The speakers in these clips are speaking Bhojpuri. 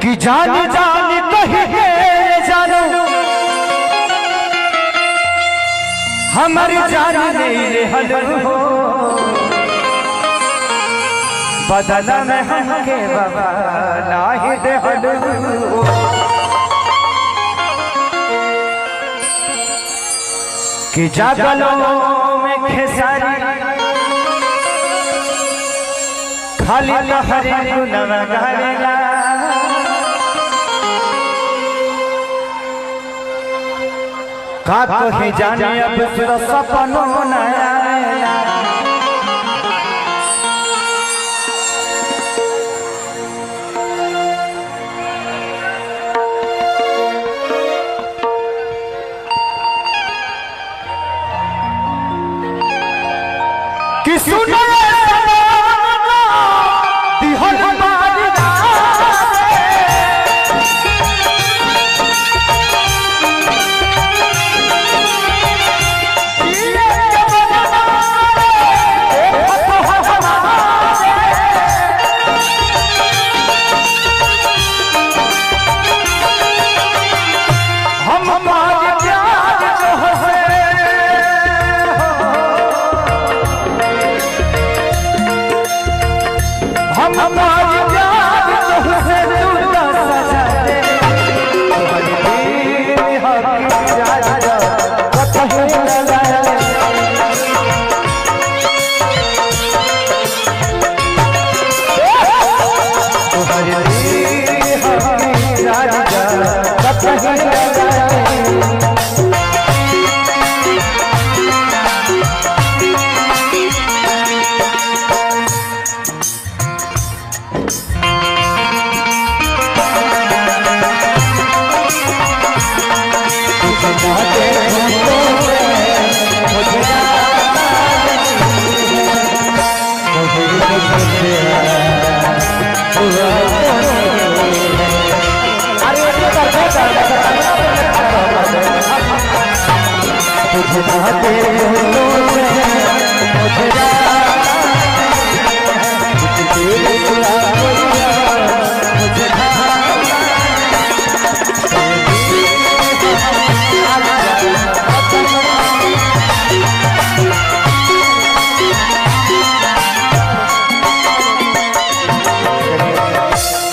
कि जान जान कहिए जानो हमारी जान नहीं हल हो बदल में हमके बाबा नाही दे हल हो कि जागलों में खेसारी खाली लहरे गुनवा गावेला का कहे जाने अब तेरा सपनों न आया कि सुनो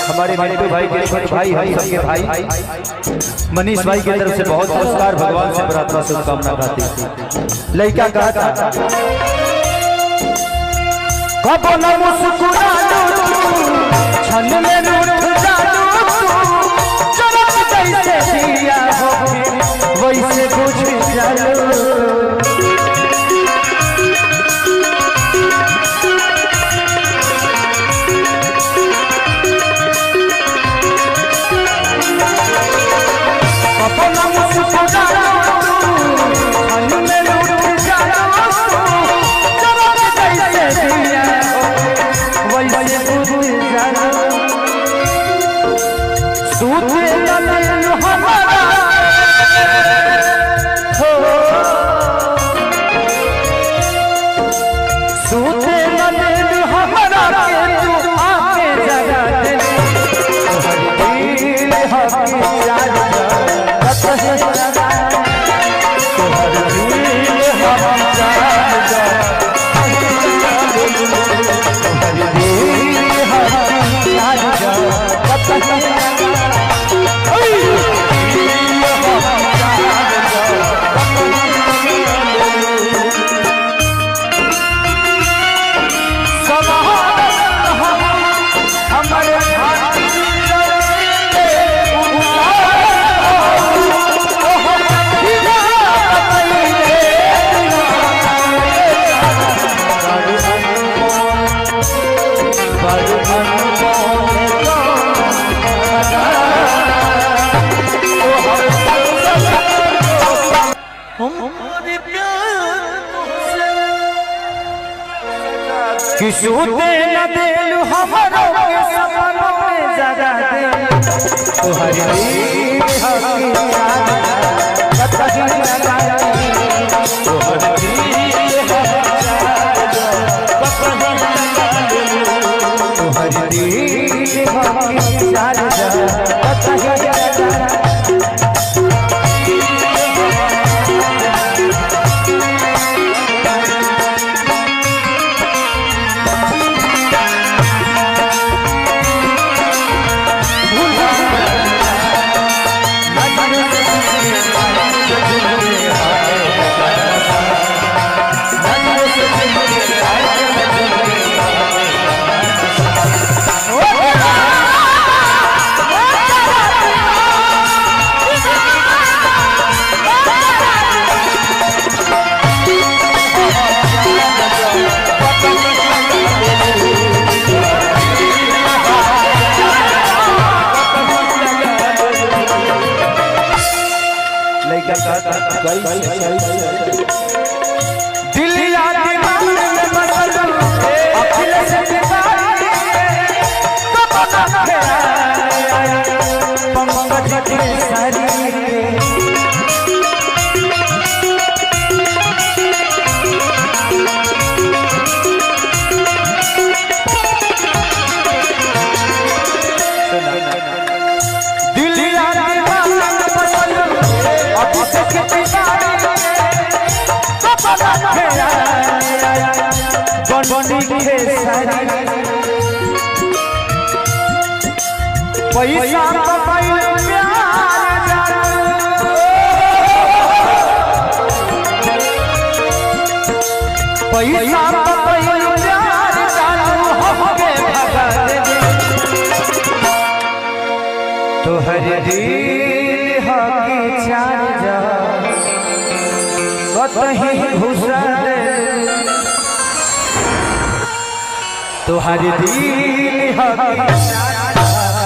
हमारे भाई के छोटे भाई हम सबके भाई मनीष भाई की तरफ से बहुत पुरस्कार भगवान से प्रार्थना शुभकामना करती लड़का कहता कब न मुस्कुरानो छन में रूठ जानो चमक जैसे दिया हो वैसे बुझ जानो कि सूते न देलू हमरो के सपनों में जगा दे तोहरी हकी याद कतही लगा तोहरी हकी याद कतही लगा तोहरी पैसा तोहर दिल हकी चार जा कतही घुसा दे तोहर दिल हकी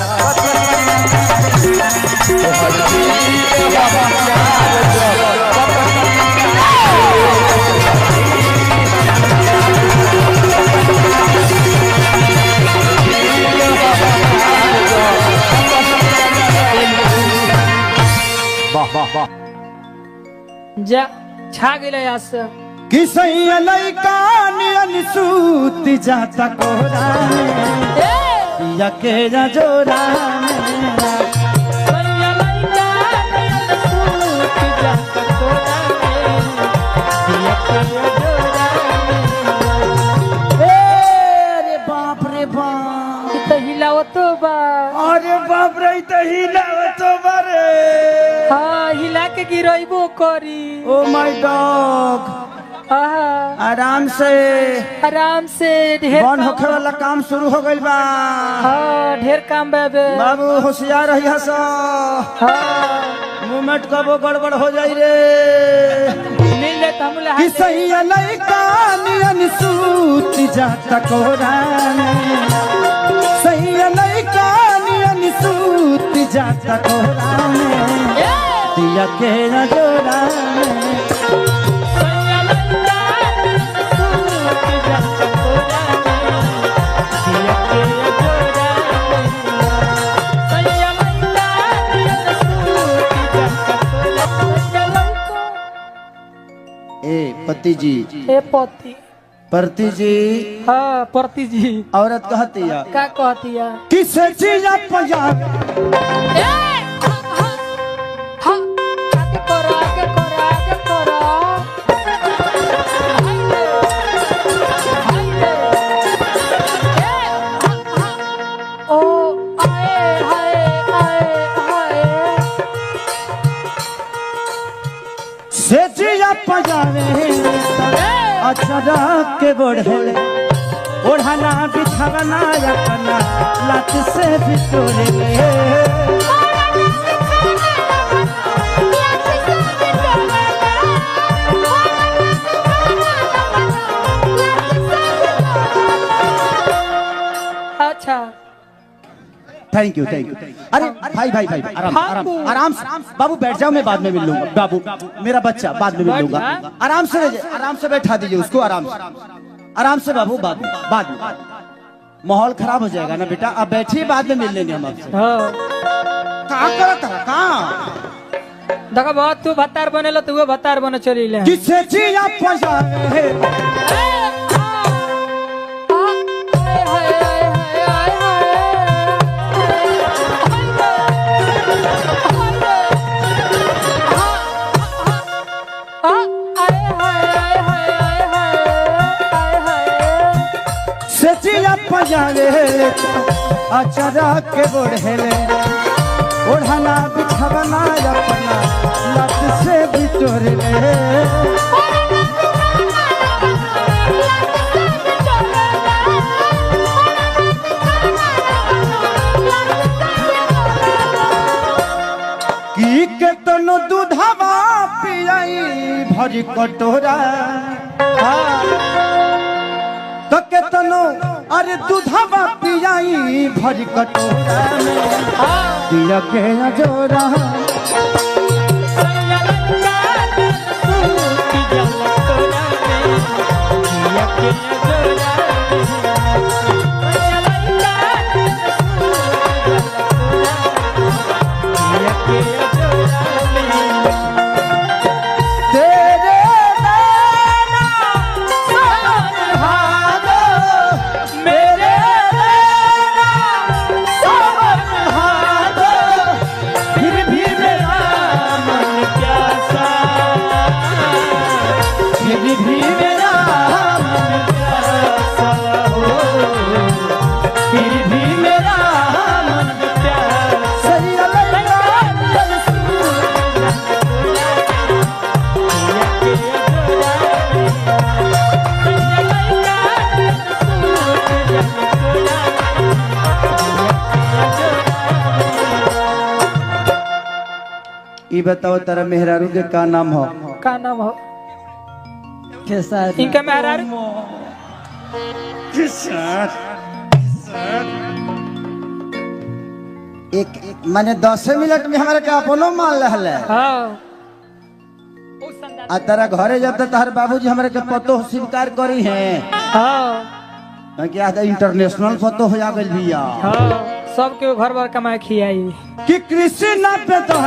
जा छा गेले आस किसैया लइका नियन सूत जाता कोरा या के जोरा सैया लइका नियन सूत जाता कोरा या के जोरा अरे बाप रे बाप त हिलावतो बा अरे बाप रे त हिलावतो बा रे हां हिला के गिरइबो करी ओ माय डॉग आराम से ढेर बन होखे वाला काम शुरू हो गइल बा हां ढेर काम बाबे बाबू होशियार रही हस हां मूवमेंट कबो गड़बड़ हो जाई रे मिल ले तमला कि सही लइका नियन सूत जाता कोरा सही लइका नियन सूत जाता कोरा दिया के न जोरा सैया लइका सूत जाता कोरा दिया के जोरा सैया लइका सूत जाता कोरा ए पति जी ए पति परती जी हाँ परती जी औरत कहती है का कहती है किसे चीज पजा आगे करो आगे करो आगे करो ओ आए हाय आए हाय से चीज पजावे अचरा के बढ़े ओढ़ाना बिछावना अपना लात से बिटोरे अच्छा थैंक यू अरे भाई आराम से बाबू बैठ जाओ मैं बाद में मिल लूंगा बाबू मेरा बच्चा बाद में मिल लूंगा आराम से बैठा दीजिए उसको आराम से बाबू बाद में माहौल खराब हो जाएगा ना बेटा अब बैठिए बाद में मिल लेंगे हम आपसे कहाँ देखो बहुत तू भत्तार बनेलो तू वो भत्तार बने चली ले किसे चीज जावे अचरा के बोढ़ेले ओढ़ना बिछवना अपना लत से बिटोर ले की केतनो दूधवा पियाई भरी कटोरा तो केतनो अरे दूधवा पियाई भरी कटोरा में दिया के अजोरा ये बताओ तेरा मेहरारू के का नाम हो? का नाम हो? खेसारी इनका मेहरारू एक माने 10 मिनट में हमारे का अपनो मान रहल है हाँ आ तेरा घरे जब तक तार बाबूजी हमारे के पतो स्वीकार करी है हाँ क्या इंटरनेशनल पतो हो जागल भैया हाँ सबके घर बार कमाए खियाई कि कृष्ण पे तो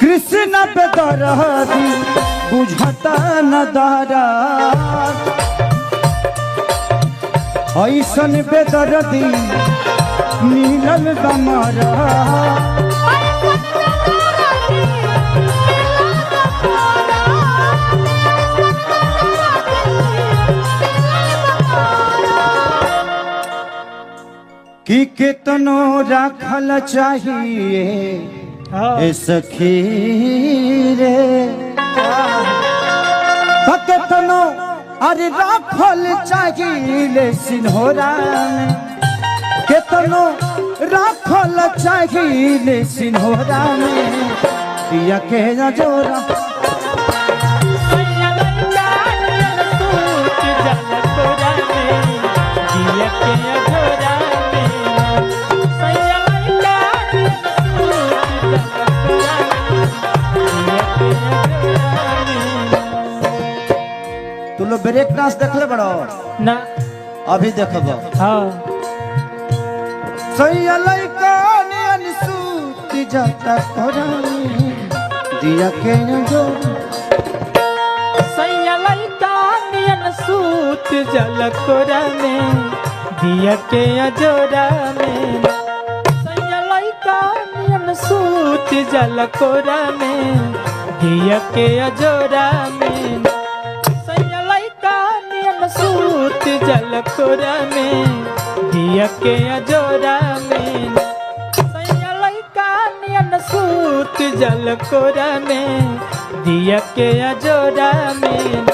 कृष्ण पे दरदी बुझता न दारा ऐसन बेदर्दी मिलल बमारा कि कितनो राखल चाहिए ए सखी रे कितनो अरे राखल चाहिए सिन्होरा में कितनो राखल चाहिए सिन्होरा में दिया के जोरा तू लोग ब्रेक डांस देखले बड़ो ना अभी देखब हाँ सैया लइका ने अनसूती जाता कोरानी दिया के जो सैया लइका नियन सूत जल कोरा में दिया के अजोरा में सैया लइका नियन सूत जल कोरा में दिया के अजोरा में सैया लइका नियन सूत जल कोरा में दिया के अजोरा में सैया लइका नियन सूत जल कोरा में दिया के अजोरा में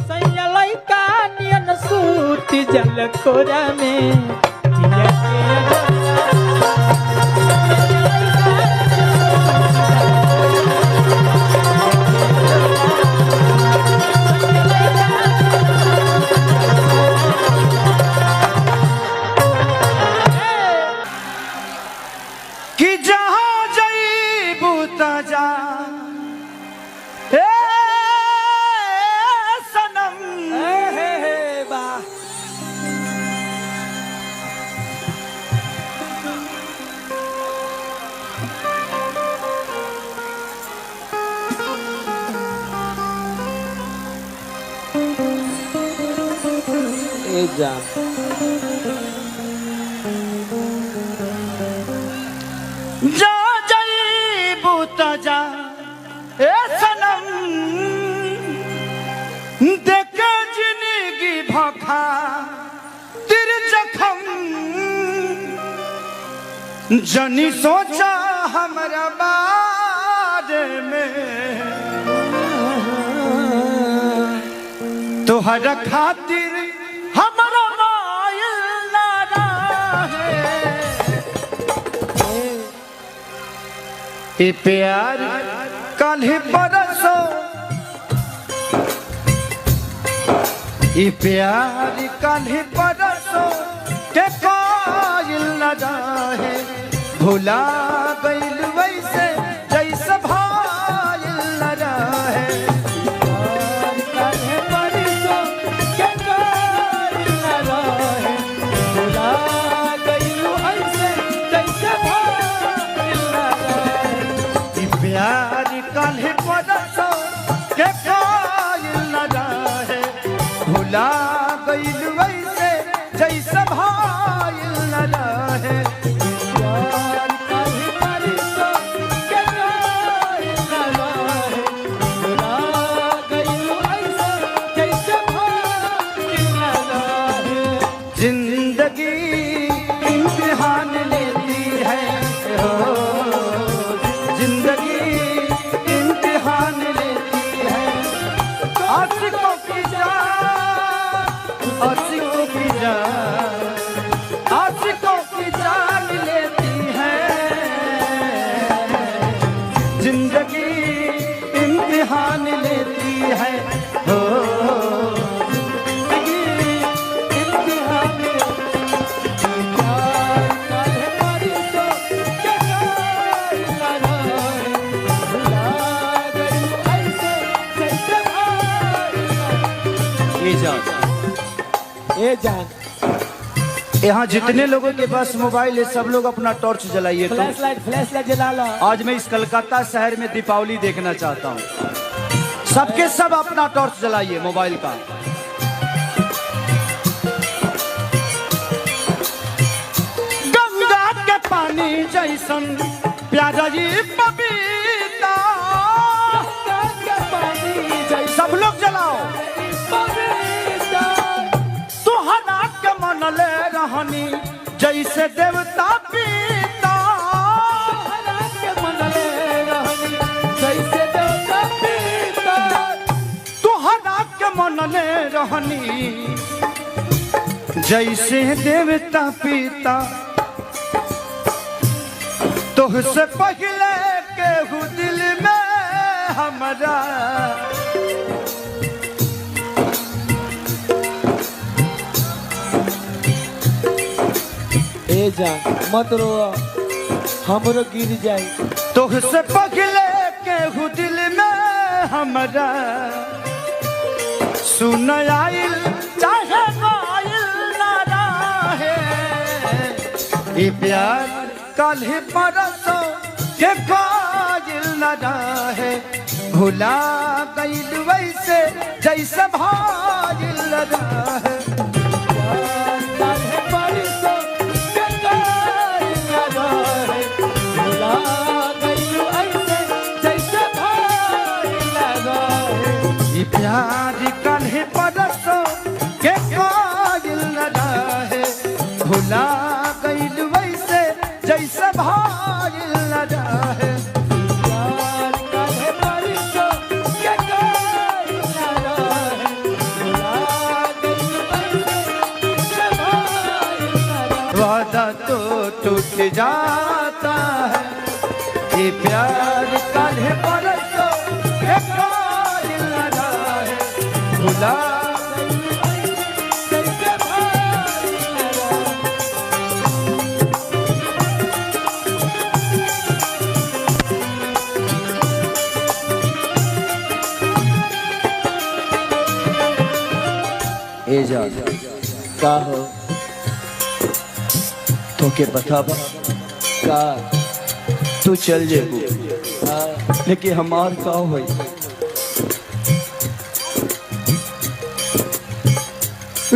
सैया लइका नियन सूत जल कोरा में दिया के अजोरा कि जहाँ जईबू त जा हे सनम ए जा जा जाइबू त जा ए सनम देख जिंदगी भखा तिर जखम जनी सोचा हमरा बारे में तोहरा खातिर हमरा मायल ना रहे ए प्यार काल्हि परसो ए प्यार काल्हि परसो के कायल न रहे भुला गइल वैसे जैसे भाइल न रहे प्यार काल्हि परसो के कायल न रहे भुला गइल वैसे जैसे भाइल न रहे प्यार काल्हि परसो के कायल न रहे भुला गइल वैसे जैसे भाइल न रहे प्यार काल्हि परसो के कायल न रहे भुला गइल वैसे जैसे भाइल न रहे जिंदगी इम्तिहान लेती है हो जिंदगी इम्तिहान लेती है आशिकों की जान आशिकों की जान आशिकों की जान लेती है जिंदगी इम्तिहान लेती है हो जिंदगी इम्तिहान ए जा यहाँ जितने लोगों के पास मोबाइल है सब लोग अपना टॉर्च जलाइए तो फ्लैश लाइट जला लो। आज मैं इस कलकत्ता शहर में दीपावली देखना चाहता हूँ सबके सब अपना टॉर्च जलाइए मोबाइल का गंगा के पानी जैसन प्यारा जी पपीता सब लोग जलाओ तुहरा के मन ले रहनी जैसे देवता पीता के मन ले रहनी जैसे देवता पीता तुहरा के मन ले रहनी जैसे देवता पीता तुहसे पहले केहू दिल में हमारा ए जा मत रो हमरो गिर जाए तुहसे पहले केहू दिल में हमारा सुन आइल चाहे आइल ना रहे ये प्यार काल्हि परसो के कायल न रहे भुला गइल वैसे जैसे भाइल न रहे प्यार काल्हि परसो के कायल न रहे भुला गइल वैसे जैसे भाइल न रहे प्यार काल्हि परसो के कायल न रहे भुला गइल वैसे जैसे भाइल न रहे वादा तो टूट जाता है ये प्यार काल्हि परसो के कायल न रहे भुला ए जा का हो तो के बताबा का तू चल जेबू हाँ, लेकिन हमार का होई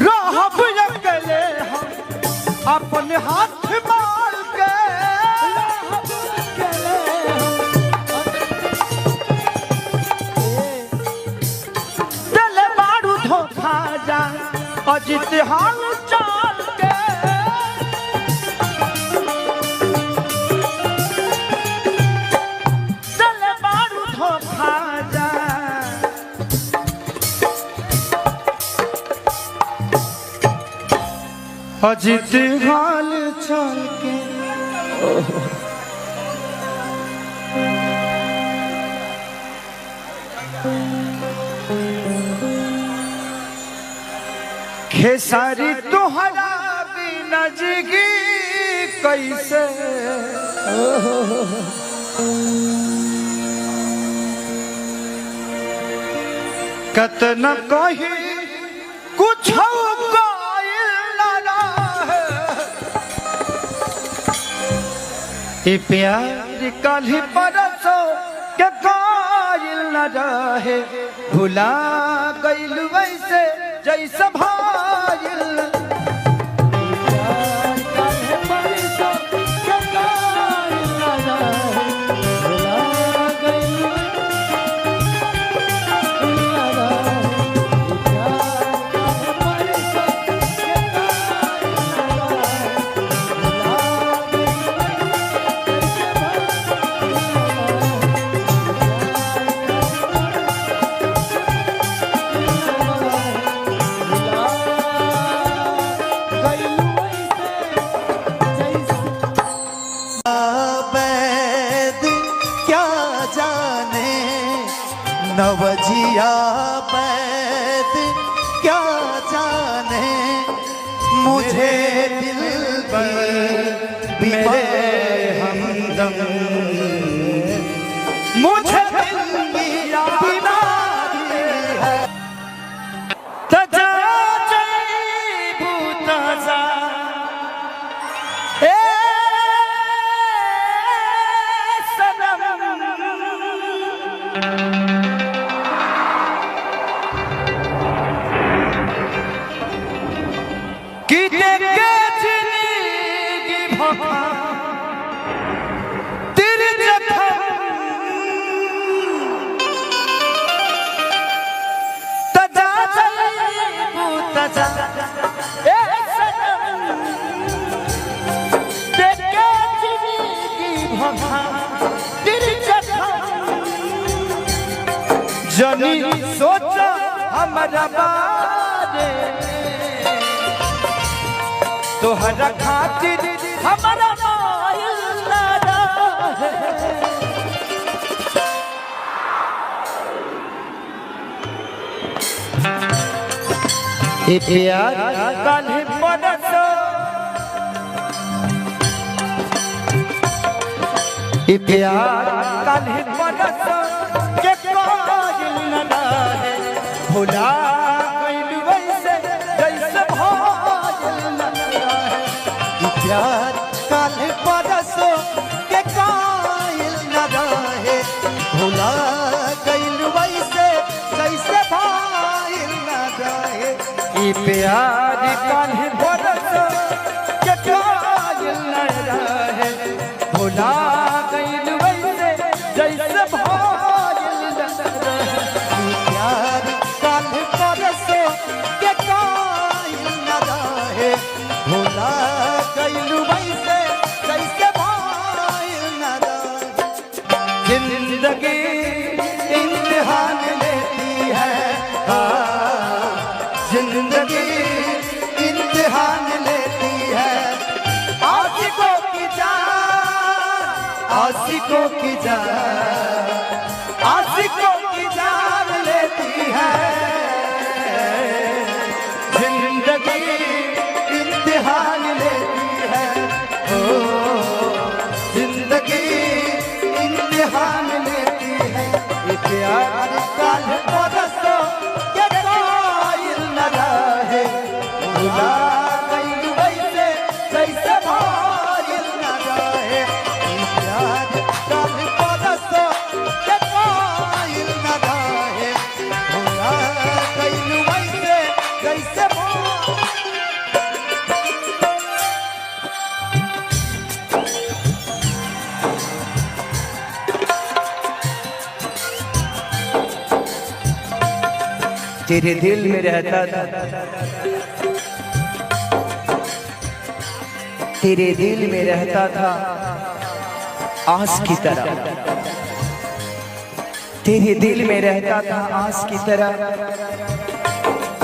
रा रहब अकेले हम अपने हाथ मार के दिल बारू धोखा जा अजित हाल चाल के दिल बारू धोखा जा अजित हाल चाल के खेसारी तुहरा बिना जिगी कैसे कतना कही कुछ प्यार कल परसों के कायल न रहे भुला गइल वैसे जैसे भाइल नवजिया बैद क्या जाने मुझे दिल मेरे हमदम मुझे दिल की बीमारी है तजा जईबू तजा ए सनम कि देखे जिंदगी भखा तेरे जखम तजा जईबू तजा ए सनम देखे जिंदगी भखा तेरे जखम जनी सोचा हमारा बारे तोहरा खातिर हमारा मायल ना रहे ये प्यार कल परसों ये प्यार कल परसों के कायल न रहे भुला गइल वैसे जैसे भाइल न प्यार कल परसों के कायल न रहे भुला गइल वैसे जैसे भाइल न रहे ये प्यार कल परसों के कायल न रहे भुला गइल वैसे जैसे भाइल न रहे प्यार कल परसों के कायल न रहे भुला गइल वैसे जैसे भाइल न रहे जिंदगी इम्तिहान लेती है जिंदगी इम्तिहान लेती है आशिकों की जान आशिकों की जान आशिकों की जान लेती है जिंदगी इम्तिहान लेती है ओ जिंदगी इम्तिहान लेती है ये प्यार कल परसों के कायल न रहे भुला गइल वैसे जैसे भाइल न रहे प्यार कल परसों के कायल न रहे तेरे दिल में रहता था, तेरे दिल में रहता था आस की तरह, तेरे दिल में रहता था आस की तरह,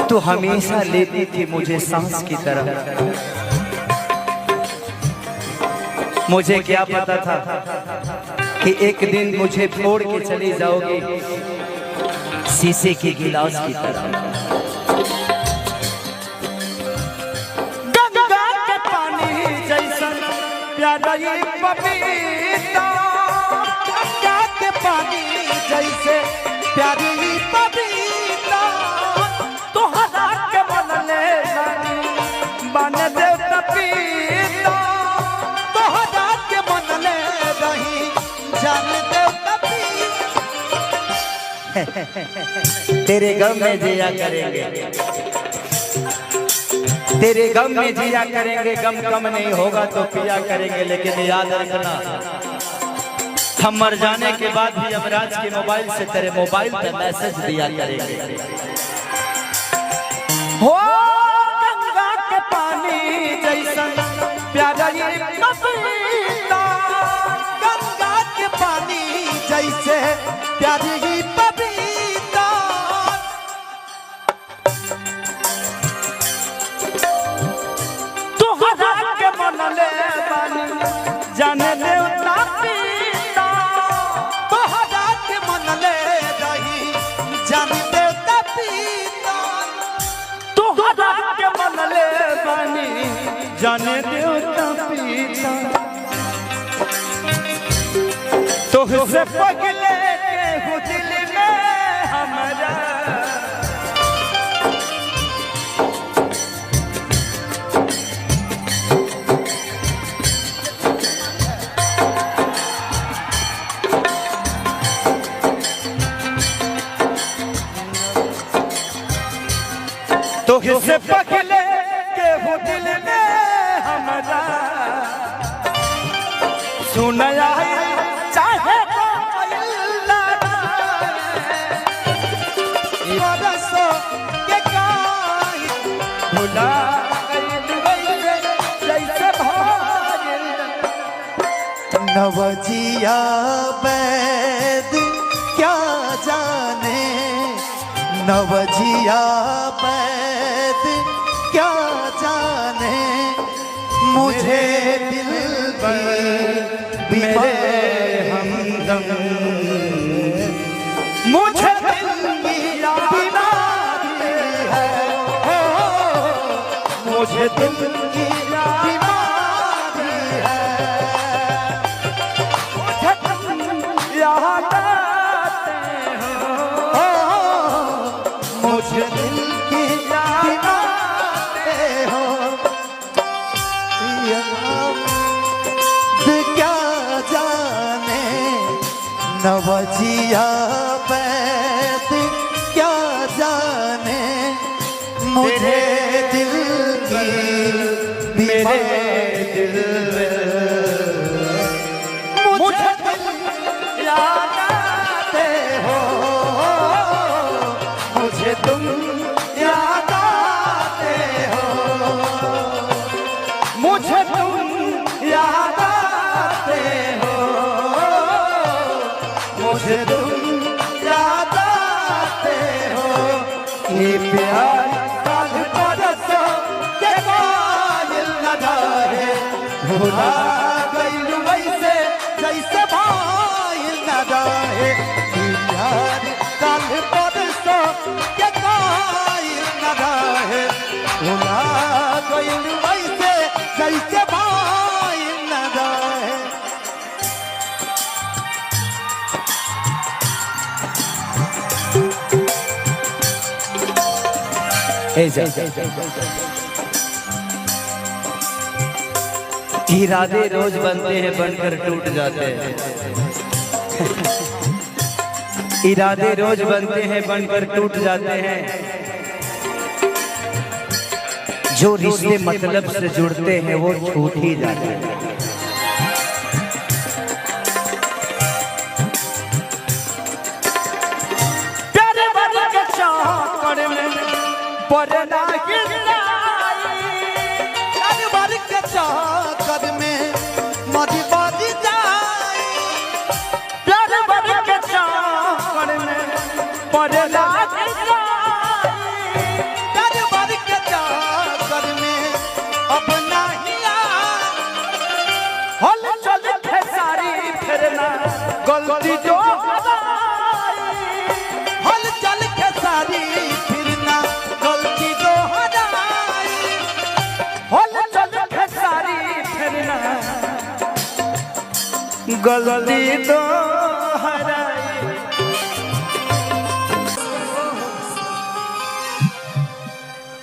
तो हमेशा लेती थी मुझे सांस की तरह। मुझे क्या पता था कि एक दिन मुझे छोड़ के चली जाओगी शीशे के गिलास की तरह। गंगा के पानी जैसा प्यारा ये पपीता, गंगा के पानी जैसे प्यारी पपीता, तोहरा के मन ले बन दे पपीता, तोहरा के मन ले रही जान दे तेरे गम में जिया करेंगे, तेरे गम में जिया करेंगे, गम कम नहीं होगा तो पिया करेंगे। लेकिन याद रखना हम मर जाने के बाद भी यमराज के मोबाइल से तेरे मोबाइल पे मैसेज दिया करेंगे। हो गंगा के पानी जैसा प्यारा ये पपीता, गंगा के पानी जैसे प्यारी पपीता, तोहरा के मन ले बानी जाने दे पपीता, तोहरा के मन ले रही जाने दे पपीता, तोहरा के मन ले बानी जाने दे पपीता, तुझसे पगले के हो दिल में हमारा, तुझसे पगले के हो दिल में हमारा, सुनाया चाहे बरसों के गाय भुला जैसे नवजिया बैद क्या जाने, नवजिया बैद क्या जाने, मुझे दिल की मेरे हमदम, मुझे दिल की बीमारी है, मुझे दिल की बीमारी है, मुझे तुम याद आते हो, मुझे दिल की याद आते हो, क्या जाने नवजिया बैद क्या जाने, मुझे दिल की मेरे दिल मुझे दिल याद आते हो, मुझे तुम याद आते हो, मुझे तुम याद आते हो, मुझे तुम याद आते हो। ये प्यार काल परसों के कायल न रहे, भुला गइल वैसे जैसे भाइल न रहे। ये प्यार काल परसों के कायल न रहे, भुला गइल वैसे जैसे भाइल न रहे। इरादे रोज बनते हैं बनकर टूट जाते हैं, इरादे रोज बनते हैं बनकर टूट जाते हैं, जो रिश्ते मतलब से जुड़ते हैं वो छूट ही जाते हैं। प्यारे वाले के चाह चौकड़ में पड़ना कारबार के चक्कर में मधी बजी जाए प्यार भर के चौकड़ में पड़ना कारबार के चक्कर में अब नहीं हल चल खेसारी फिरना गलती जो हल चल के सारी फिरना गलती जो हटाई हल चल खेसारी फिरना गलती तो हरा